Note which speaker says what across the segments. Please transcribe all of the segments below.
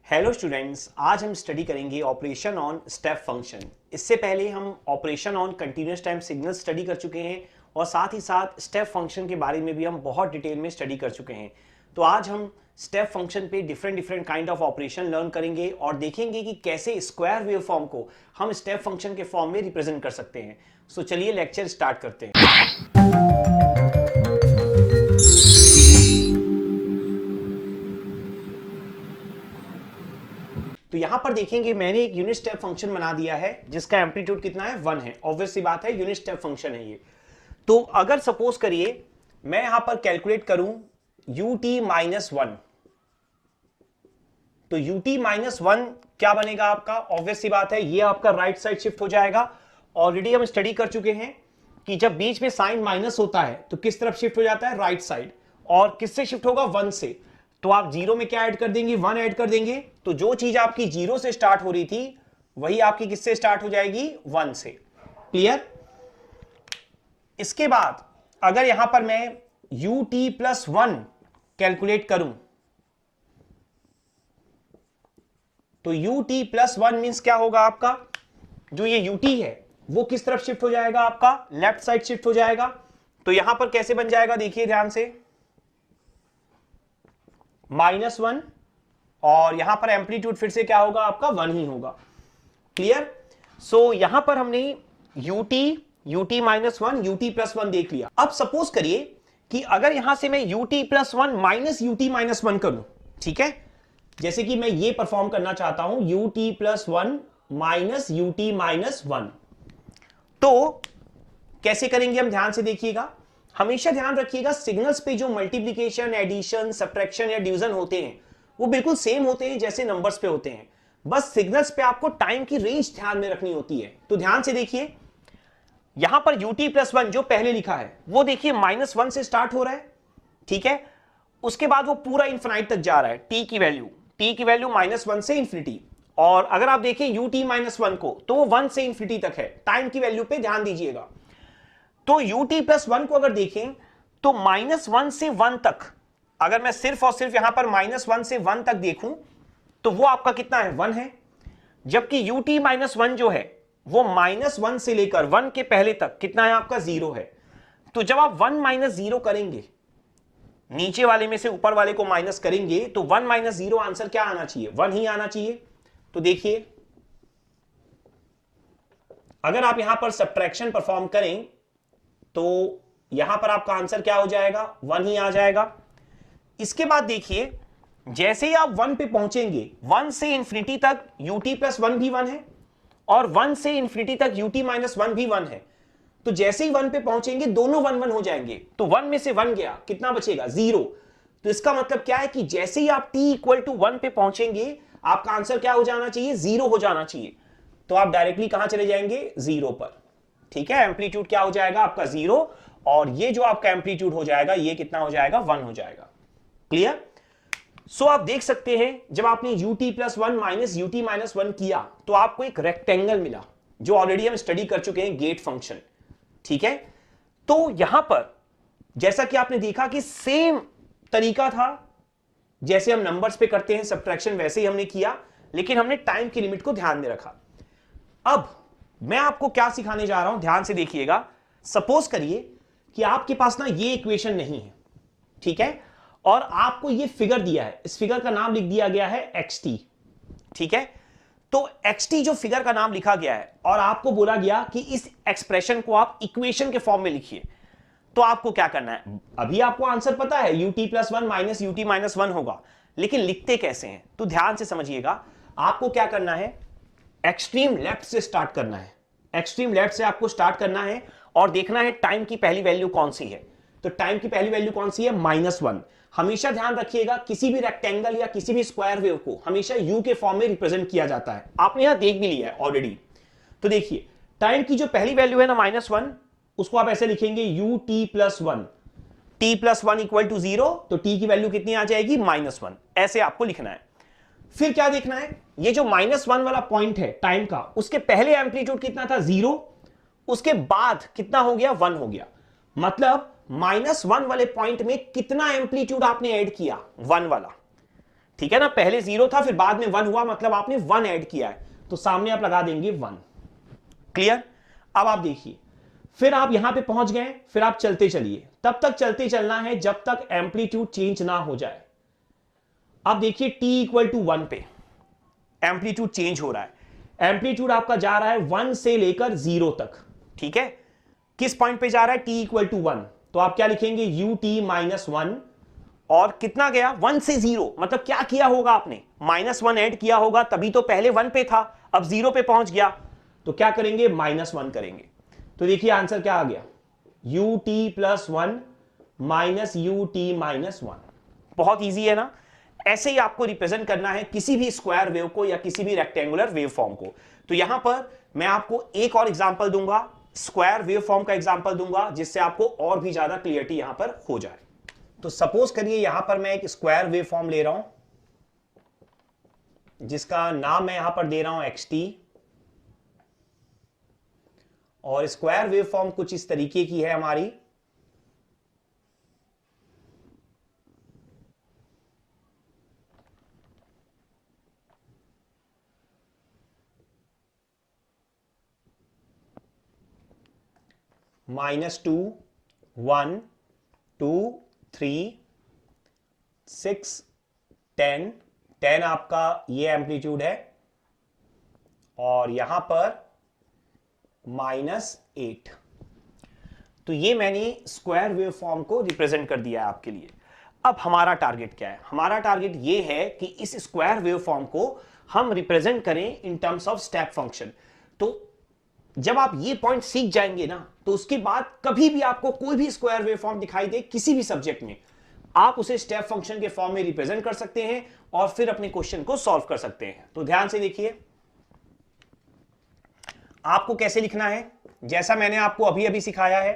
Speaker 1: Hello students, आज हम study करेंगे ऑपरेशन ऑन स्टेप फंक्शन। इससे पहले हम operation on continuous time signal study कर चुके हैं और साथ ही साथ स्टेप फंक्शन के बारे में भी हम बहुत डिटेल में स्टडी कर चुके हैं। तो आज हम स्टेप फंक्शन पे different kind of operation learn करेंगे और देखेंगे कि कैसे स्क्वायर वेव फॉर्म को हम स्टेप फंक्शन के फॉर्म में रिप्रेजेंट कर सकते हैं। सो चलिए लेक्चर स्टार्ट करते हैं। तो यहां पर देखेंगे मैंने एक यूनिट स्टेप फंक्शन बना दिया है जिसका एम्पलीट्यूड कितना है 1 है। ऑब्वियस सी बात है, यूनिट स्टेप फंक्शन है ये। तो अगर सपोज करिए मैं यहां पर कैलकुलेट करूं ut-1, तो ut-1 क्या बनेगा आपका? ऑब्वियस सी बात है ये आपका राइट साइड शिफ्ट हो जाएगा। ऑलरेडी हम स्टडी कर चुके हैं कि जब बीच में साइन माइनस होता है तो किस तरफ शिफ्ट हो जाता है? Right side. और किससे शिफ्ट होगा? 1 से। तो आप जीरो में क्या ऐड कर देंगे? 1 ऐड कर देंगे। तो जो चीज आपकी जीरो से स्टार्ट हो रही थी वही आपकी किससे स्टार्ट हो जाएगी? 1 से। क्लियर? इसके बाद अगर यहां पर मैं ut+1 कैलकुलेट करूं तो ut+1 मींस क्या होगा आपका? जो ये ut है वो किस तरफ शिफ्ट हो जाएगा? आपका लेफ्ट साइड शिफ्ट हो जाएगा। तो यहां पर कैसे बन जाएगा देखिए ध्यान से, -1 और यहां पर एम्पलीट्यूड फिर से क्या होगा आपका? 1 ही होगा। क्लियर? सो यहां पर हमने ut-1 ut+1 देख लिया। अब सपोज करिए कि अगर यहां से मैं ut+1 माइनस ut-1 करूं, ठीक है, जैसे कि मैं ये परफॉर्म करना चाहता हूं ut+1 माइनस ut-1, तो कैसे करेंगे हम? ध्यान से देखिएगा। हमेशा ध्यान रखिएगा सिग्नल्स पे जो मल्टीप्लिकेशन, एडिशन, सब्ट्रैक्शन या डिवीजन होते हैं वो बिल्कुल सेम होते हैं जैसे नंबर्स पे होते हैं। बस सिग्नल्स पे आपको टाइम की रेंज ध्यान में रखनी होती है। तो ध्यान से देखिए यहां पर ut+1 जो पहले लिखा है वो देखिए -1 से स्टार्ट हो रहा है, ठीक है, उसके बाद वो पूरा इंफिनाइट तक जा रहा है। t की वैल्यू -1 से इंफिनिटी। और अगर आप देखें ut-1 को तो वो 1 से इंफिनिटी तक है। टाइम की वैल्यू पे ध्यान दीजिएगा। तो ut+1 को अगर देखें तो -1 से 1 तक, अगर मैं सिर्फ और सिर्फ यहां पर -1 से 1 तक देखूं तो वो आपका कितना है? 1 है। जबकि ut-1 जो है वो -1 से लेकर 1 के पहले तक कितना है आपका? 0 है। तो जब आप 1 - 0 करेंगे, नीचे वाले में से ऊपर वाले को माइनस करेंगे तो 1 - 0 आंसर क्या आना चाहिए? 1 ही आना चाहिए। तो देखिए अगर आप यहां पर सब्ट्रैक्शन परफॉर्म करें तो यहां पर आपका आंसर क्या हो जाएगा? 1 ही आ जाएगा। इसके बाद देखिए जैसे ही आप 1 पे पहुंचेंगे, 1 से इंफिनिटी तक ut+1 भी 1 है और 1 से इंफिनिटी तक ut-1 भी 1 है। तो जैसे ही 1 पे पहुंचेंगे दोनों 1 1 हो जाएंगे। तो 1 में से 1 गया, कितना बचेगा? 0। तो इसका मतलब क्या है कि जैसे ही आप t=1 पे पहुंचेंगे आपका आंसर क्या हो जाना चाहिए? 0 हो जाना चाहिए। तो आप डायरेक्टली कहां चले जाएंगे? 0 पर। ठीक है, एम्पलीट्यूड क्या हो जाएगा आपका? 0। और ये जो आपका एम्पलीट्यूड हो जाएगा ये कितना हो जाएगा? 1 हो जाएगा। क्लियर? सो आप देख सकते हैं जब आपने ut+1 माइनस ut-1 किया तो आपको एक रेक्टेंगल मिला जो ऑलरेडी हम स्टडी कर चुके हैं, गेट फंक्शन। ठीक है, तो यहां पर जैसा कि आपने देखा कि सेम तरीका था जैसे हम नंबर्स पे करते हैं सब्ट्रैक्शन, वैसे ही हमने किया, लेकिन हमने टाइम की लिमिट को ध्यान में रखा। अब मैं आपको क्या सिखाने जा रहा हूं, ध्यान से देखिएगा। सपोज करिए कि आपके पास ना ये इक्वेशन नहीं है, ठीक है, और आपको ये फिगर दिया है, इस फिगर का नाम लिख दिया गया है xt। ठीक है, तो xt जो फिगर का नाम लिखा गया है और आपको बोला गया कि इस एक्सप्रेशन को आप इक्वेशन के फॉर्म में लिखिए, तो आपको क्या करना है? अभी आपको आंसर पता है ut+1 माइनस ut-1 होगा, लेकिन लिखते कैसे हैं? तो ध्यान से समझिएगा। आपको क्या करना है? एक्सट्रीम लेफ्ट से स्टार्ट करना है। एक्सट्रीम लेफ्ट से आपको स्टार्ट करना है और देखना है टाइम की पहली वैल्यू कौन सी है। तो टाइम की पहली वैल्यू कौन सी है? -1। हमेशा ध्यान रखिएगा किसी भी रेक्टेंगल या किसी भी स्क्वायर वेव को हमेशा u के फॉर्म में रिप्रेजेंट किया जाता है। आपने यहां देख भी लिया है ऑलरेडी। तो देखिए टाइम की जो पहली वैल्यू है ना -1, उसको आप ऐसे लिखेंगे ut+1, t+1 = 0, तो t की वैल्यू कितनी आ जाएगी? -1। ऐसे आपको लिखना है। फिर क्या देखना है? ये जो -1 वाला पॉइंट है टाइम का, उसके पहले एम्पलीट्यूड कितना था? 0। उसके बाद कितना हो गया? 1 हो गया। मतलब -1 वाले पॉइंट में कितना एम्पलीट्यूड आपने ऐड किया? 1 वाला। ठीक है ना, पहले 0 था फिर बाद में 1 हुआ, मतलब आपने 1 ऐड किया है, तो सामने आप लगा देंगे 1। क्लियर? अब आप देखिए, फिर आप यहां पे पहुंच गए, फिर आप चलते चलिए, तब तक चलते चलना है जब तक एम्पलीट्यूड चेंज ना हो जाए। अब देखिए t इक्वल टू 1 पे एम्पलीट्यूड चेंज हो रहा है, एम्पलीट्यूड आपका जा रहा है 1 से लेकर 0 तक। ठीक है, किस पॉइंट पे जा रहा है? t इक्वल टू 1, तो आप क्या लिखेंगे? ut माइनस 1, और कितना गया? 1 से 0, मतलब क्या किया होगा आपने? -1 ऐड किया होगा, तभी तो पहले 1 पे था, अब 0 पे पहुंच गया, तो क्या करेंगे? -1 करेंगे। तो देखिए आंसर क्या आ गया, ut plus 1 minus ut minus 1। बहुत इजी है ना? ऐसे ही आपको रिप्रेजेंट करना है किसी भी स्क्वायर वेव को या किसी भी रेक्टेंगुलर वेव फॉर्म को। तो यहां पर मैं आपको एक और एग्जांपल दूंगा, स्क्वायर वेव फॉर्म का एग्जांपल दूंगा, जिससे आपको और भी ज्यादा क्लियरिटी यहां पर हो जाए। तो सपोज करिए यहां पर मैं एक स्क्वायर वेव फॉर्म ले रहा हूं, जिसका नाम मैं यहां पर दे रहा हूं xt, और स्क्वायर वेव फॉर्म कुछ इस तरीके की है हमारी। -2 1 2 3 6 10 10 आपका ये एम्पलीट्यूड है, और यहां पर -8। तो ये मैंने स्क्वायर वेव फॉर्म को रिप्रेजेंट कर दिया है आपके लिए। अब हमारा टारगेट क्या है? हमारा टारगेट ये है कि इस स्क्वायर वेव फॉर्म को हम रिप्रेजेंट करें in terms of step function. तो जब आप ये पॉइंट सीख जाएंगे ना, तो उसके बाद कभी भी आपको कोई भी स्क्वायर वेव फॉर्म दिखाई दे किसी भी सब्जेक्ट में, आप उसे स्टेप फंक्शन के फॉर्म में रिप्रेजेंट कर सकते हैं और फिर अपने क्वेश्चन को सॉल्व कर सकते हैं। तो ध्यान से देखिए आपको कैसे लिखना है। जैसा मैंने आपको अभी अभी सिखाया है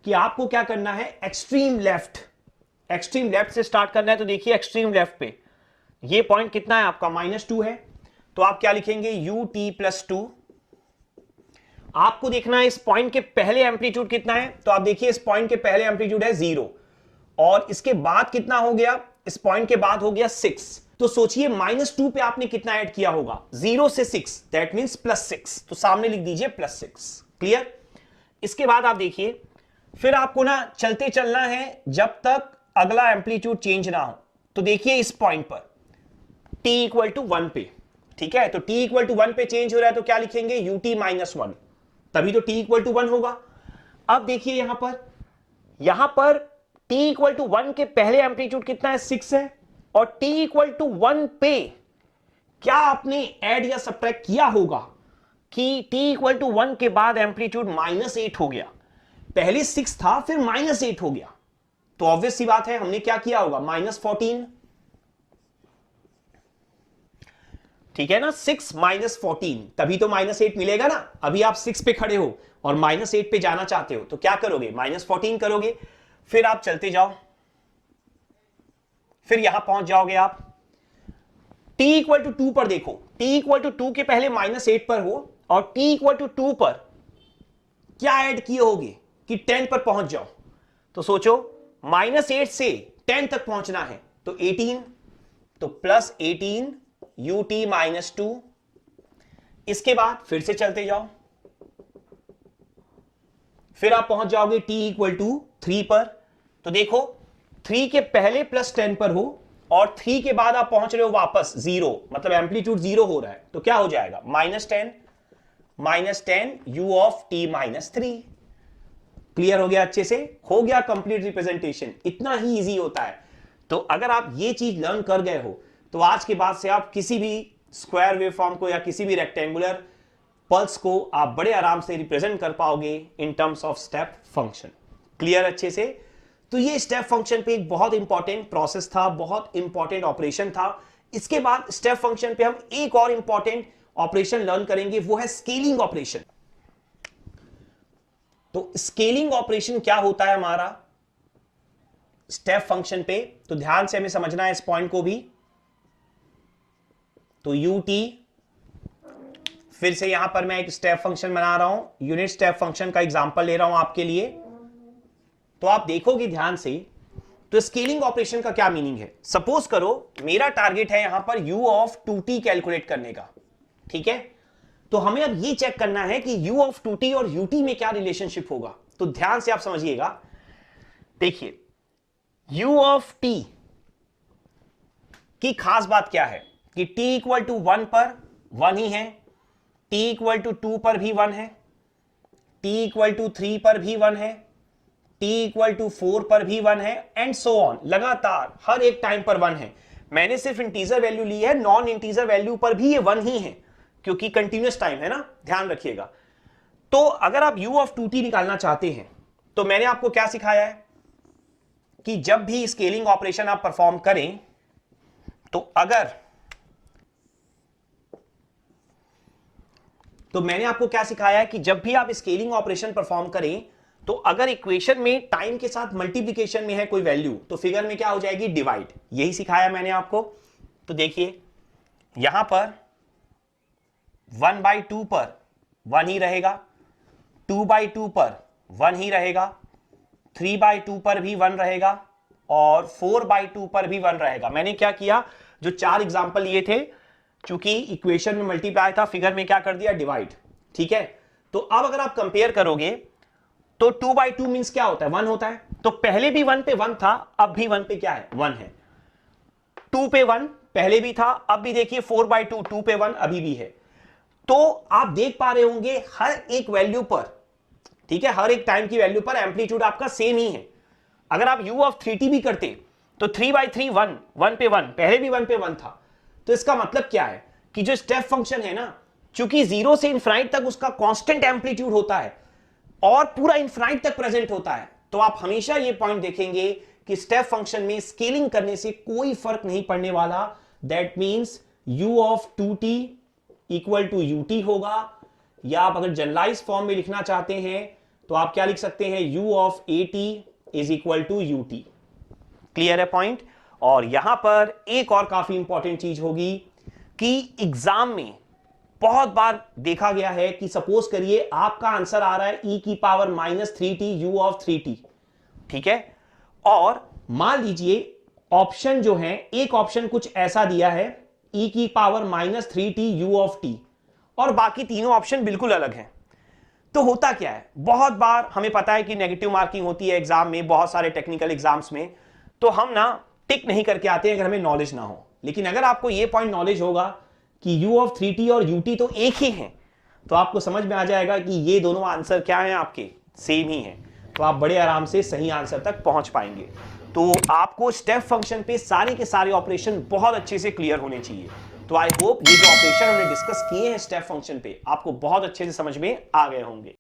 Speaker 1: कि आपको क्या करना है, एक्सट्रीम लेफ्ट से स्टार्ट करना है। तो देखिए एक्सट्रीम लेफ्ट पे ये पॉइंट कितना है आपका? -2 है, तो आप क्या लिखेंगे? ut plus 2। आपको देखना है इस पॉइंट के पहले एम्पलीट्यूड कितना है, तो आप देखिए इस पॉइंट के पहले एम्पलीट्यूड है 0, और इसके बाद कितना हो गया? इस पॉइंट के बाद हो गया 6। तो सोचिए -2 पे आपने कितना ऐड किया होगा? 0 से 6, दैट मींस +6, तो सामने लिख दीजिए +6। क्लियर? इसके बाद आप देखिए फिर आपको ना चलते चलना है जब तक अगला एम्पलीट्यूड चेंज ना हो। तो देखिए इस पॉइंट पर t इक्वल टू 1 पे, ठीक है, तो t इक्वल टू 1 पे चेंज हो रहा है, तो क्या लिखेंगे? ut माइनस 1, तभी तो t इक्वल टू 1 होगा। अब देखिए यहां पर t इक्वल टू 1 के पहले एम्पलीट्यूड कितना है? 6 है, और t इक्वल टू 1 पे क्या आपने ऐड या सब्ट्रैक्ट किया होगा कि t इक्वल टू 1 के बाद एम्पलीट्यूड -8 हो गया? पहले 6 था फिर -8 हो गया, तो ऑब्वियस सी बात है हमने क्या किया होगा? -14। ठीक है ना, 6 -14, तभी तो -8 मिलेगा ना। अभी आप 6 पे खड़े हो और -8 पे जाना चाहते हो, तो क्या करोगे? -14 करोगे, फिर आप चलते जाओ, फिर यहां पहुंच जाओगे आप। t इक्वल टू 2 पर देखो, t इक्वल टू 2 के पहले -8 पर हो, और t इक्वल टू 2 पर क्या ऐड किए होगे कि 10 पर पहुंच जाओ? तो सोचो -8 से 10 तक पहुंचना है, तो 18, तो +18 ut माइनस 2। इसके बाद फिर से चलते जाओ, फिर आप पहुंच जाओगे t इक्वल टू 3 पर। तो देखो 3 के पहले +10 पर हो, और 3 के बाद आप पहुंच रहे हो वापस 0, मतलब एम्पलीट्यूड 0 हो रहा है, तो क्या हो जाएगा? -10 u of t minus 3। Clear हो गया? अच्छे से हो गया कंप्लीट रिप्रेजेंटेशन। इतना ही इजी होता है। तो अगर आप ये चीज लर्न कर गए हो, तो आज के बाद से आप किसी भी स्क्वायर वेव फॉर्म को या किसी भी रेक्टेंगुलर पल्स को आप बड़े आराम से रिप्रेजेंट कर पाओगे in terms of step function. Clear अच्छे से? तो ये स्टेप फंक्शन पे एक बहुत इंपॉर्टेंट प्रोसेस था, बहुत इंपॉर्टेंट ऑपरेशन था। इसके बाद स्टेप फंक्शन पे हम एक और इंपॉर्टेंट ऑपरेशन लर्न करेंगे, वो है स्केलिंग ऑपरेशन। तो स्केलिंग ऑपरेशन क्या होता है हमारा स्टेप फंक्शन पे, तो ध्यान से हमें समझना है इस पॉइंट को भी। तो ut, फिर से यहां पर मैं एक स्टेप फंक्शन बना रहा हूं, यूनिट स्टेप फंक्शन का एग्जांपल ले रहा हूं आपके लिए। तो आप देखोगे ध्यान से, तो स्केलिंग ऑपरेशन का क्या मीनिंग है? सपोज करो मेरा टारगेट है यहां पर u ऑफ 2t कैलकुलेट करने का, ठीक है? तो हमें अब ये चेक करना है कि u ऑफ 2t और ut में क्या रिलेशनशिप होगा। तो ध्यान से आप समझिएगा, देखिए u ऑफ t की खास बात क्या है कि t इक्वल टू 1 पर 1 ही है, t इक्वल टू 2 पर भी 1 है, t इक्वल टू 3 पर भी 1 है, t इक्वल टू 4 पर भी 1 है, एंड सो ऑन, लगातार हर एक टाइम पर 1 है। मैंने सिर्फ इंटीजर वैल्यू ली है, नॉन इंटीजर वैल्यू पर भी ये 1 ही है, क्योंकि कंटिन्यूअस टाइम है ना, ध्यान रखिएगा। तो अगर आप u ऑफ 2t निकालना चाहते हैं तो मैंने आपको क्या सिखाया है कि जब भी स्केलिंग ऑपरेशन आप परफॉर्म करें तो मैंने आपको क्या सिखाया है कि जब भी आप स्केलिंग ऑपरेशन परफॉर्म करें तो अगर इक्वेशन में टाइम के साथ मल्टीप्लिकेशन में है कोई वैल्यू तो फिगर में क्या हो जाएगी? डिवाइड। यही सिखाया मैंने आपको। तो देखिए यहां पर 1/2 पर 1 ही रहेगा, 2/2 पर 1 ही रहेगा, 3/2 पर भी 1 रहेगा और 4/2 पर भी 1 रहेगा। मैंने क्या किया, जो 4 एग्जांपल लिए थे, चूंकि इक्वेशन में मल्टीप्लाई था, फिगर में क्या कर दिया? डिवाइड। ठीक है, तो अब अगर आप कंपेयर करोगे तो 2/2 मींस क्या होता है? 1 होता है। तो पहले भी 1 पे 1 था, अब भी 1 पे क्या है? 1 है। 2 पे 1 पहले भी था, अब भी देखिए 4/2, 2 पे 1 अभी भी है। तो आप देख पा रहे होंगे हर एक वैल्यू पर, ठीक है, हर एक टाइम की वैल्यू पर एम्पलीट्यूड आपका सेम ही है। अगर आप u ऑफ 3t भी करते तो 3/3 1, 1 पे 1, पहले भी 1 पे 1 था। तो इसका मतलब क्या है कि जो स्टेप फंक्शन है ना, चूंकि 0 से इनफाइनाइट तक उसका कांस्टेंट एम्पलीट्यूड होता है और पूरा इनफाइनाइट तक प्रेजेंट होता है, तो आप हमेशा ये पॉइंट देखेंगे कि स्टेप फंक्शन में स्केलिंग करने से कोई फर्क नहीं पड़ने वाला। That means u of 2t equal to ut होगा, या आप अगर जनरलाइज फॉर्म में लिखना चाहते हैं तो आप क्या लिख सकते हैं? u of at is equal to ut। Clear है पॉइंट? और यहां पर एक और काफी इंपॉर्टेंट चीज होगी कि एग्जाम में बहुत बार देखा गया है कि सपोज करिए आपका आंसर आ रहा है e की power -3t u of 3t, ठीक है, और मान लीजिए ऑप्शन जो है, एक ऑप्शन कुछ ऐसा दिया है e की power -3t u of t, और बाकी तीनों ऑप्शन बिल्कुल अलग हैं। तो होता क्या है, बहुत बार हमें पता है कि नेगेटिव मार्किंग होती है एग्जाम में, बहुत सारे टेक्निकल एग्जाम्स में, तो हम ना टिक नहीं करके आते हैं अगर हमें नॉलेज ना हो। लेकिन अगर आपको यह पॉइंट नॉलेज होगा कि u ऑफ 3t और ut तो एक ही हैं, तो आपको समझ में आ जाएगा कि ये दोनों आंसर क्या हैं, आपके सेम ही हैं। तो आप बड़े आराम से सही आंसर तक पहुंच पाएंगे। तो आपको स्टेप फंक्शन पे सारे के सारे ऑपरेशन बहुत अच्छे से क्लियर होने चाहिए। तो आई होप ये जो ऑपरेशन हमने डिस्कस किए हैं स्टेप फंक्शन पे, आपको बहुत अच्छे से समझ में आ गए होंगे।